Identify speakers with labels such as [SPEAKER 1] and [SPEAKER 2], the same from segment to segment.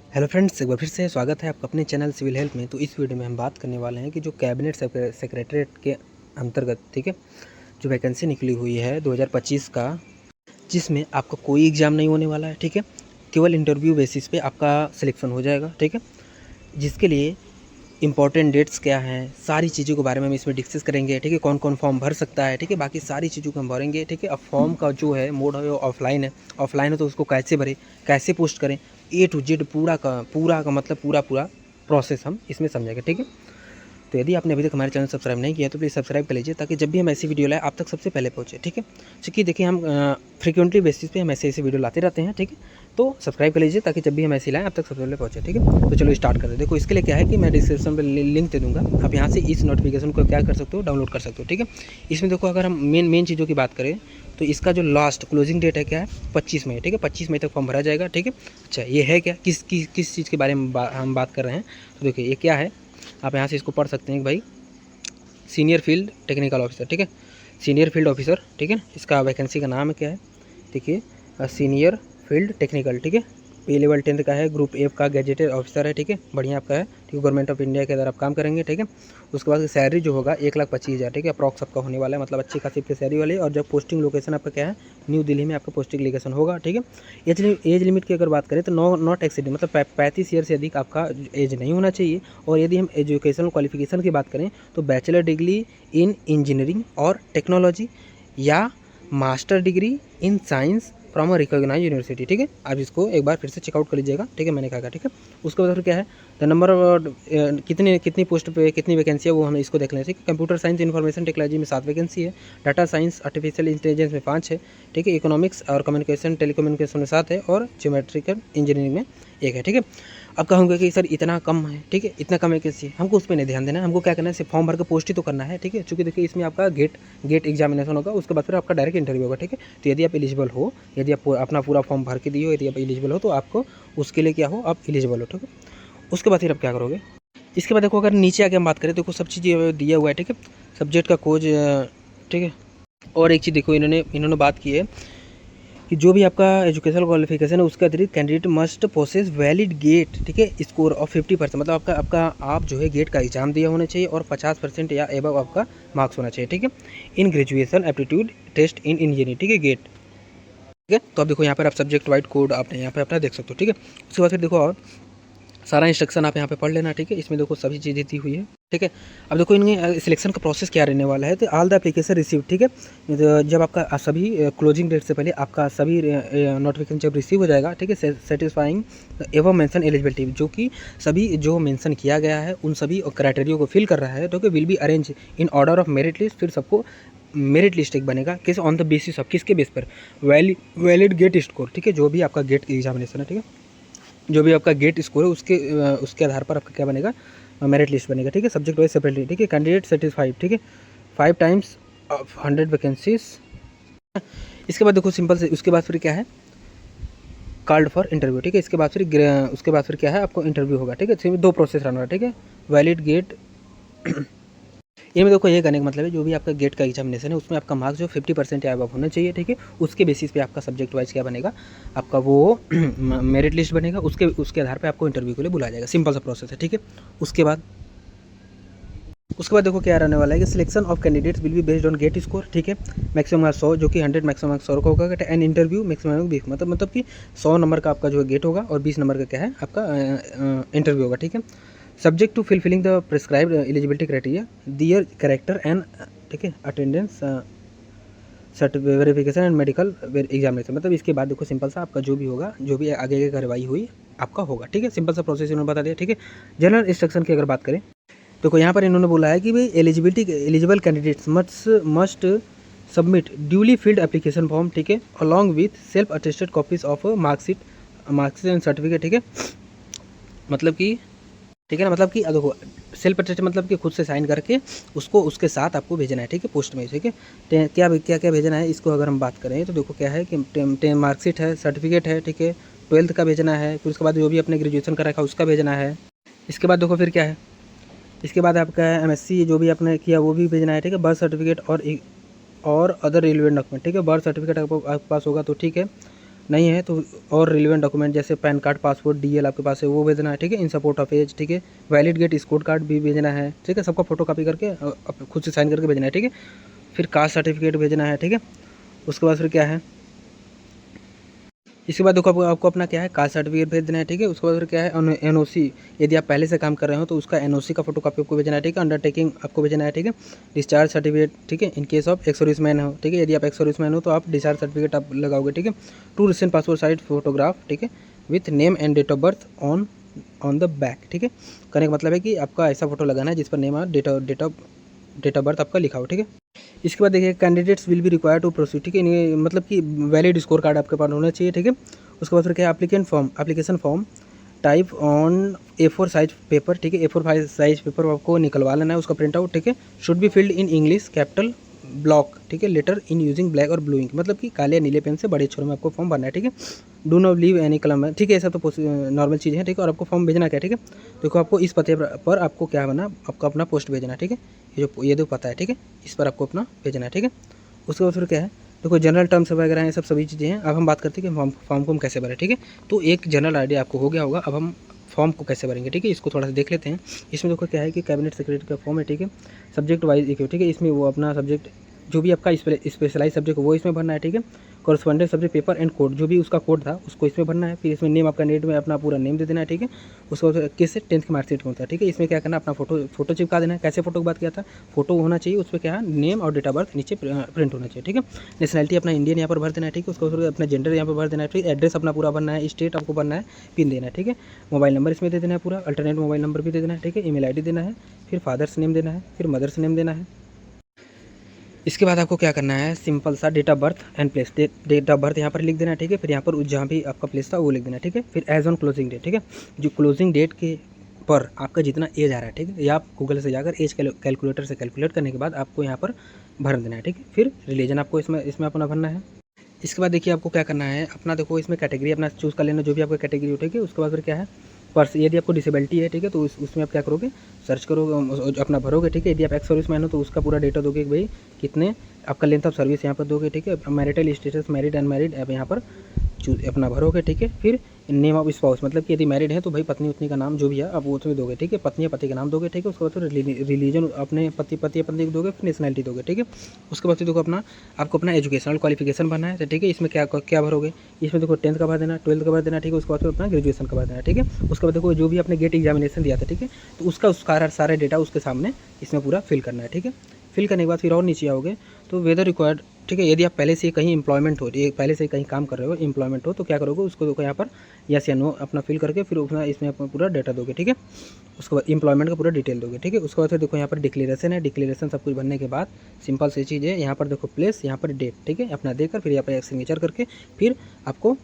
[SPEAKER 1] Hello friends, एक बार फिर से स्वागत है आपका अपने चैनल सिविल हेल्प में। तो इस वीडियो में हम बात करने वाले हैं कि जो कैबिनेट सेक्रेटरीट के अंतर्गत, ठीक है, जो वैकेंसी निकली हुई है 2025 का, जिसमें आपका कोई एग्ज़ाम नहीं होने वाला है, ठीक है, केवल इंटरव्यू बेसिस पे आपका सिलेक्शन हो जाएगा, ठीक है। जिसके लिए इंपॉर्टेंट डेट्स क्या हैं, सारी चीज़ों के बारे में हम इसमें डिस्कस करेंगे, ठीक है। कौन कौन फॉर्म भर सकता है, ठीक है, बाकी सारी चीज़ों को हम भरेंगे, ठीक है। अब फॉर्म का जो है मोड है वो ऑफलाइन है। ऑफलाइन है तो उसको कैसे भरें, कैसे पोस्ट करें, ए टू जेड पूरा का मतलब पूरा प्रोसेस हम इसमें समझेंगे, ठीक है। तो यदि आपने अभी तक हमारे चैनल सब्सक्राइब नहीं किया तो प्लीज़ सब्सक्राइब कर लीजिए, ताकि जब भी हम ऐसी वीडियो लाएँ आप तक सबसे पहले पहुँचे, ठीक है। क्योंकि देखिए हम फ्रीक्वेंटली बेसिस पे हम ऐसे वीडियो लाते रहते हैं, ठीक है। तो सब्सक्राइब कर लीजिए ताकि जब भी हम ऐसी लाएँ आप तक सबसे पहले पहुँचे, ठीक है। तो चलो स्टार्ट करते हैं। देखो इसके लिए क्या है कि मैं डिस्क्रिप्शन में लिंक दे दूँगा, आप यहाँ से इस नोटिफिकेशन को क्या कर सकते हो, डाउनलोड कर सकते हो, ठीक है। इसमें देखो अगर हम मेन चीज़ों की बात करें तो इसका जो लास्ट क्लोजिंग डेट है क्या है, 25 मई, ठीक है। 25 मई तक फॉर्म भरा जाएगा, ठीक है। अच्छा, ये है क्या, किस चीज़ के बारे में हम बात कर रहे हैं, तो देखिए ये क्या है, आप यहाँ से इसको पढ़ सकते हैं भाई। सीनियर फील्ड टेक्निकल ऑफिसर, ठीक है, सीनियर फील्ड ऑफिसर, ठीक है। इसका वैकेंसी का नाम है क्या है, देखिए, सीनियर फील्ड टेक्निकल, ठीक है। पे लेवल 10th का है, ग्रुप एफ का गैजेटेड ऑफिसर है, ठीक है, बढ़िया आपका है, ठीक है। गवर्नमेंट ऑफ इंडिया के अंदर आप काम करेंगे, ठीक है। उसके बाद सैलरी जो होगा 1,25,000, ठीक है, अप्रॉक्स आपका होने वाला है, मतलब अच्छी खासी आपकी सैलरी वाली। और जब पोस्टिंग लोकेशन आपका क्या है, न्यू दिल्ली में आपका पोस्टिंग लोकेशन होगा, ठीक है। एज लिमिट की अगर बात करें तो नॉट एक्सीडेंट, मतलब 35 ईयर से अधिक आपका एज नहीं होना चाहिए। और यदि हम एजुकेशनल क्वालिफिकेशन की बात करें तो बैचलर डिग्री इन इंजीनियरिंग और टेक्नोलॉजी या master degree in science from a recognise university, ठीक है। आप इसको एक बार फिर से चेकआउट कर लीजिएगा, ठीक है, मैंने कहा, ठीक है। उसके बाद फिर क्या है, द नंबर कितनी पोस्ट पे कितनी वैकेंसी है वो हम इसको देख लें, ठीक है। कंप्यूटर साइंस इन्फॉर्मेशन टेक्नोलॉजी में 7 वैकेंसी है, डाटा साइंस आर्टिफिशियल इंटेलिजेंस में 5 है, ठीक है। इकोनॉमिक्स और कम्युनिकेशन टेलीकम्युनिकेशन में 7 है, और ज्योमेट्रिकल इंजीनियरिंग में 1 है, ठीक है। अब कहूँगा कि सर इतना कम है, ठीक है, इतना कम वैकेंसी है, हमको उस पर नहीं ध्यान देना है, हमको क्या करना है, सिर्फ फॉर्म भर के पोस्ट ही तो करना है, ठीक है। चूँकि देखिए इसमें आपका गेट एग्जामिनेशन होगा, उसके बाद फिर आपका डायरेक्ट इंटरव्यू होगा, ठीक है। तो यदि आप एलिजिबल हो, यदि आप अपना पूरा फॉर्म भर के दिए हो, यदि आप एलिजिबल हो तो आपको उसके लिए क्या हो, आप एलिजिबल हो, ठीक है। उसके बाद फिर आप क्या करोगे, इसके बाद देखो अगर नीचे आके हम बात करें तो देखो सब चीज़ दिया हुआ है, ठीक है। सब्जेक्ट का कोज, ठीक है। और एक चीज़ देखो इन्होंने बात की है कि जो भी आपका एजुकेशनल क्वालिफिकेशन है उसके अतिरिक्त candidate must process valid GATE, ठीक है, स्कोर ऑफ 50%, मतलब आपका आप जो है गेट का एग्जाम दिया होना चाहिए और 50% या एबव आपका मार्क्स होना चाहिए, ठीक है, in graduation aptitude test in engineering, ठीक है, गेट, ठीक है। तो अब देखो यहाँ पर आप सब्जेक्ट वाइड कोड आपने यहाँ पे अपना देख सकते हो, ठीक है। उसके बाद फिर देखो और सारा इंस्ट्रक्शन आप यहाँ पे पढ़ लेना, ठीक है। इसमें देखो सभी चीज़ें दी हुई है, ठीक है। अब देखो इनके सिलेक्शन का प्रोसेस क्या रहने वाला है, तो ऑल द एप्लीकेशन रिसीव, ठीक है। तो जब आपका सभी क्लोजिंग डेट से पहले आपका सभी नोटिफिकेशन जब रिसीव हो जाएगा, ठीक है, सेटिस्फाइंग एवं मेंशन एलिजिबिलिटी, जो कि सभी जो मेंशन किया गया है उन सभी क्राइटेरिया को फिल कर रहा है, तो कि will be arrange in order of merit list, फिर सबको मेरिट लिस्ट एक बनेगा, किस ऑन द बेसिस ऑफ, किसके बेस पर, वैलिड गेट स्कोर, ठीक है, जो भी आपका गेट एग्जामिनेशन है, ठीक है, जो भी आपका गेट स्कोर है उसके आधार पर आपका क्या बनेगा, मेरिट लिस्ट बनेगा, ठीक है, सब्जेक्ट वाइज सेपरेटली, ठीक है। कैंडिडेट सेटिस्फाइड, ठीक है, 5 टाइम्स ऑफ 100 वैकेंसीज। इसके बाद देखो सिंपल से उसके बाद फिर क्या है, कॉल्ड फॉर इंटरव्यू, ठीक है। उसके बाद फिर क्या है, आपको इंटरव्यू होगा, ठीक है। इसमें 2 प्रोसेस रहना है, ठीक है, वैलिड गेट इनमें देखो ये करने का मतलब है जो भी आपका गेट का एग्जामिनेशन है उसमें आपका मार्क्स जो 50% या अबव होना चाहिए, ठीक है। उसके बेसिस पे आपका सब्जेक्ट वाइज क्या बनेगा, आपका वो मेरिट लिस्ट बनेगा, उसके आधार पे आपको इंटरव्यू के लिए बुलाया जाएगा, सिंपल सा प्रोसेस है, ठीक है। उसके बाद देखो क्या रहने वाला है कि selection of candidates will be based on GATE score, ठीक है। मैक्सिमम 100, जो कि 100 मैक्सिमम 100 का होगा, एंड इंटरव्यू मैक्सिमम 20, मतलब कि 100 नंबर का आपका जो गेट होगा और 20 नंबर का क्या है आपका इंटरव्यू होगा, ठीक है। Subject to filling the prescribed eligibility criteria, their character and, ठीक है, attendance certificate verification and medical examination, मतलब इसके बाद देखो सिंपल सा आपका जो भी होगा, जो भी आगे की कार्रवाई हुई आपका होगा, ठीक है। सिंपल सा प्रोसेस इन्होंने बता दिया, ठीक है। जनरल इंस्ट्रक्शन की अगर बात करें तो यहाँ पर इन्होंने बोला है कि भाई eligible candidates must submit duly field application form, ठीक है, along with self attested copies of marksheet and certificate, ठीक है, मतलब कि, ठीक है ना, मतलब कि देखो सेल्फ अटेस्टेड मतलब कि खुद से साइन करके उसको उसके साथ आपको भेजना है, ठीक है, पोस्ट में, ठीक है। क्या क्या क्या भेजना है, इसको अगर हम बात करें तो देखो क्या है कि मार्कशीट है, सर्टिफिकेट है, ठीक है, 12th का भेजना है, फिर उसके बाद जो भी अपने ग्रेजुएशन का रखा उसका भेजना है। इसके बाद देखो फिर क्या है, इसके बाद आपका MSc जो भी आपने किया वो भी भेजना है, ठीक है। बर्थ सर्टिफिकेट और अदर रिलेवेंट डॉक्यूमेंट, ठीक है, बर्थ सर्टिफिकेट आपके पास होगा तो ठीक है, नहीं है तो और रिलेवेंट डॉक्यूमेंट जैसे पैन कार्ड, पासपोर्ट, डीएल आपके पास है वो भेजना है, ठीक है। इन सपोर्ट ऑफ एज, ठीक है। वैलिड गेट स्कोर कार्ड भी भेजना है, ठीक है। सबका फोटो कॉपी करके खुद से साइन करके भेजना है, ठीक है। फिर कास्ट सर्टिफिकेट भेजना है, ठीक है। उसके बाद फिर क्या है, इसके बाद देखो आपको अपना क्या है कास्ट सर्टिफिकेट भेज देना है, ठीक है। उसके बाद फिर क्या है एनओसी, यदि आप पहले से काम कर रहे हो तो उसका एनओसी का फोटो कॉपी आपको भेजना है, ठीक है। अंडरटेकिंग आपको भेजना है, ठीक है। डिस्चार्ज सर्टिफिकेट, ठीक है, in case of ex serviceman हो, ठीक है। यदि आप एक्स सर्विसमैन हो तो आप डिस्चार्ज सर्टिफिकेट आप लगाओगे, ठीक है। 2 रिसेंट पासपोर्ट साइज फोटोग्राफ, ठीक है, with name and date of birth on the back, ठीक है। कहने का मतलब है कि आपका ऐसा फोटो लगाना है जिस पर नेम और डेट ऑफ बर्थ आपका लिखा हो, ठीक है। इसके बाद देखिए candidates will be require to proceed, ठीक है। मतलब कि वैलिड स्कोर कार्ड आपके पास होना चाहिए, ठीक है। उसके बाद फिर क्या है application form type on A4 size paper, ठीक है। A4 साइज पेपर आपको निकलवा लेना है उसका प्रिंट आउट, ठीक है। Should be filled in English capital block, ठीक है। लेटर इन यूजिंग ब्लैक और ब्लू इंक, मतलब कि काले या नीले पेन से बड़े अक्षरों में आपको फॉर्म भरना है, ठीक है। डू नॉट लीव एनी कलम है, ठीक है। ऐसा तो नॉर्मल चीज़ है, ठीक है। और आपको फॉर्म भेजना क्या है, ठीक है। देखो आपको इस पते पर आपको क्या बना, आपको अपना पोस्ट भेजना है, ठीक है। ये जो पता है, ठीक है, इस पर आपको अपना भेजना है, ठीक है। उसके बाद फिर क्या है, देखो जनरल टर्म्स वगैरह हैं, सब सभी चीज़ें हैं। अब हम बात करते हैं कि फॉर्म को हम कैसे भरें, ठीक है। तो एक जनरल आइडिया आपको हो गया होगा, अब हम फॉर्म को कैसे भरेंगे, ठीक है। इसको थोड़ा सा देख लेते हैं। इसमें देखो क्या है कि कैबिनेट सेक्रेटरी का फॉर्म है, ठीक है। सब्जेक्ट वाइज एक है, ठीक है। इसमें वो अपना सब्जेक्ट जो भी आपका स्पेशलाइज सब्जेक्ट वो इसमें भरना है, ठीक है। Correspondent subject paper and code, जो भी उसका कोड था उसको इसमें भरना है। फिर इसमें नेम आपका नेट में अपना पूरा नेम दे देना है, ठीक है। उसको किस 10th की मार्कशीट में होता है, ठीक है। इसमें क्या करना, अपना फोटो चिपका देना है। कैसे फोटो की बात किया था, फोटो होना चाहिए, उस पर क्या है नेम और डेट ऑफ बर्थ नीचे प्रिंट होना चाहिए, ठीक है। नेशनलिटी अपना इंडियन यहाँ पर भर देना है, ठीक है। उसको अपना जेंडर यहाँ पर भर देना है, फिर एड्रेस अपना पूरा भरना है, स्टेट आपको भरना है, पिन देना है, ठीक है। मोबाइल नंबर इसमें दे देना है पूरा, अल्टरनेट मोबाइल नंबर भी दे देना है, ठीक है। ईमेल आईडी देना है, फिर फादर्स नेम देना है, फिर मदर्स नेम देना है। इसके बाद आपको क्या करना है, सिंपल सा date of birth and place, date of birth यहाँ पर लिख देना है, ठीक है। फिर यहाँ पर जहाँ भी आपका प्लेस था वो लिख देना है, ठीक है। फिर एज ऑन क्लोजिंग डेट, ठीक है। जो क्लोजिंग डेट के पर आपका जितना एज आ रहा है, ठीक है, या आप गूगल से जाकर एज कैलकुलेटर से कैलकुलेट करने के बाद आपको यहाँ पर भर देना है, ठीक है। फिर रिलीजन आपको इसमें अपना भरना है। इसके बाद देखिए आपको क्या करना है, अपना देखो इसमें कैटेगरी अपना चूज़ कर लेना, जो भी आपका कैटेगरी उठेगी। उसके बाद फिर क्या है, पर्स, यदि आपको डिसेबिलिटी है, ठीक है, तो उसमें आप क्या करोगे, सर्च करोगे, अपना भरोगे, ठीक है। यदि आप एक्स सर्विसमैन हो तो उसका पूरा डेटा दोगे कि भाई कितने आपका लेंथ ऑफ सर्विस यहाँ पर दोगे, ठीक है। मैरिटल स्टेटस, मैरिड अनमैरिड आप यहाँ पर अपना भरोगे, ठीक है। फिर नेम ऑफ स्पाउस, मतलब कि यदि मैरिड है तो भाई पत्नी उतनी का नाम जो भी है आप वो उसमें दोगे, ठीक है। पत्नी या पति का नाम दोगे, ठीक है। उसके बाद फिर रिलीजन अपने पति या पत्नी को दोगे, फिर नेशनलिटी दोगे, ठीक है। उसके बाद फिर देखो आपको अपना एजुकेशनल क्वालिफिकेशन भरना है, तो ठीक है। इसमें क्या भरोगे, इसमें देखो 10th का भर देना, 12th का भर देना, ठीक है। उसके बाद फिर अपना ग्रेजुएशन का भर देना, ठीक है। उसके बाद देखो जो भी आपने गेट एग्जामिनेशन दिया था, ठीक है, तो उसका सारा डेटा उसके सामने इसमें पूरा फिल करना है, ठीक है। फिल करने के बाद फिर और नीचे आओगे तो वेदर रिक्वायर्ड, ठीक है। यदि आप पहले से कहीं एम्प्लॉयमेंट हो, पहले से कहीं काम कर रहे हो, एम्प्लॉयमेंट हो, तो क्या करोगे, उसको देखो यहाँ पर यस या नो अपना फिल करके फिर अपना इसमें अपना पूरा डाटा दोगे, ठीक है। उसके बाद एम्प्लॉयमेंट का पूरा डिटेल दोगे, ठीक है। उसके बाद फिर देखो यहाँ पर डिक्लेरेशन है, डिक्लेरेशन सब कुछ भरने के बाद सिंपल सी चीज़ है, यहाँ पर देखो प्लेस, यहाँ पर डेट, ठीक है, अपना देकर फिर यहाँ पर सिग्नेचर करके फिर आपको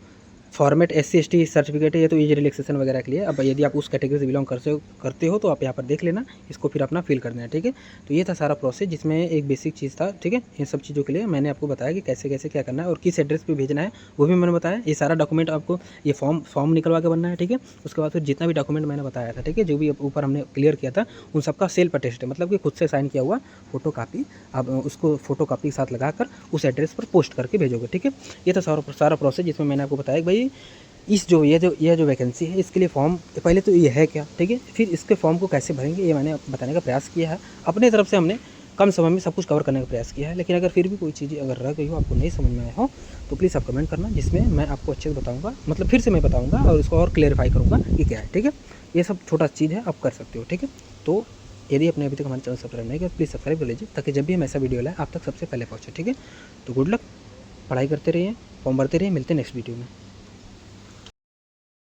[SPEAKER 1] फॉर्मेट SC/ST सर्टिफिकेट है, ये तो एज रिलैक्सेशन वगैरह के लिए। अब यदि आप उस कैटेगरी से बिलोंग करते हो तो आप यहाँ पर देख लेना, इसको फिर अपना फिल कर देना, ठीक है। तो ये था सारा प्रोसेस जिसमें एक बेसिक चीज़ था, ठीक है। इन सब चीज़ों के लिए मैंने आपको बताया कि कैसे कैसे क्या करना है और किस एड्रेस पे भेजना है वो भी मैंने बताया। ये सारा डॉक्यूमेंट आपको ये फॉर्म निकलवा के बनना है, ठीक है। उसके बाद फिर जितना भी डॉक्यूमेंट मैंने बताया था, ठीक है, जो भी ऊपर हमने क्लियर किया था, उन सबका सेल्फ अटेस्ट है, मतलब कि खुद से साइन किया हुआ फोटो कापी आप उसको फोटो कापी के साथ लगाकर उस एड्रेस पर पोस्ट करके भेजोगे, ठीक है। ये था सारा प्रोसेस जिसमें मैंने आपको बताया कि भाई ये जो वैकेंसी है इसके लिए फॉर्म पहले तो ये है क्या, ठीक है। फिर इसके फॉर्म को कैसे भरेंगे ये मैंने बताने का प्रयास किया है। अपने तरफ से हमने कम समय में सब कुछ कवर करने का प्रयास किया है, लेकिन अगर फिर भी कोई चीज़ अगर रह गई हो, आपको नहीं समझ में आया हो, तो प्लीज़ आप कमेंट करना, जिसमें मैं आपको अच्छे से बताऊँगा, मतलब फिर से मैं बताऊँगा और इसको और क्लेरिफाई करूँगा कि क्या है, ठीक है। ये सब छोटा चीज़ है, आप कर सकते हो, ठीक है। तो यदि आपने अभी तक हमारे चैनल सब्सक्राइब नहीं किया प्लीज़ सब्सक्राइब कर लीजिए, ताकि जब भी हम ऐसा वीडियो लाए आप तक सबसे पहले पहुँचे, ठीक है। तो गुड लक, पढ़ाई करते रहिए, फॉर्म भरते रहिए, मिलते हैं नेक्स्ट वीडियो में।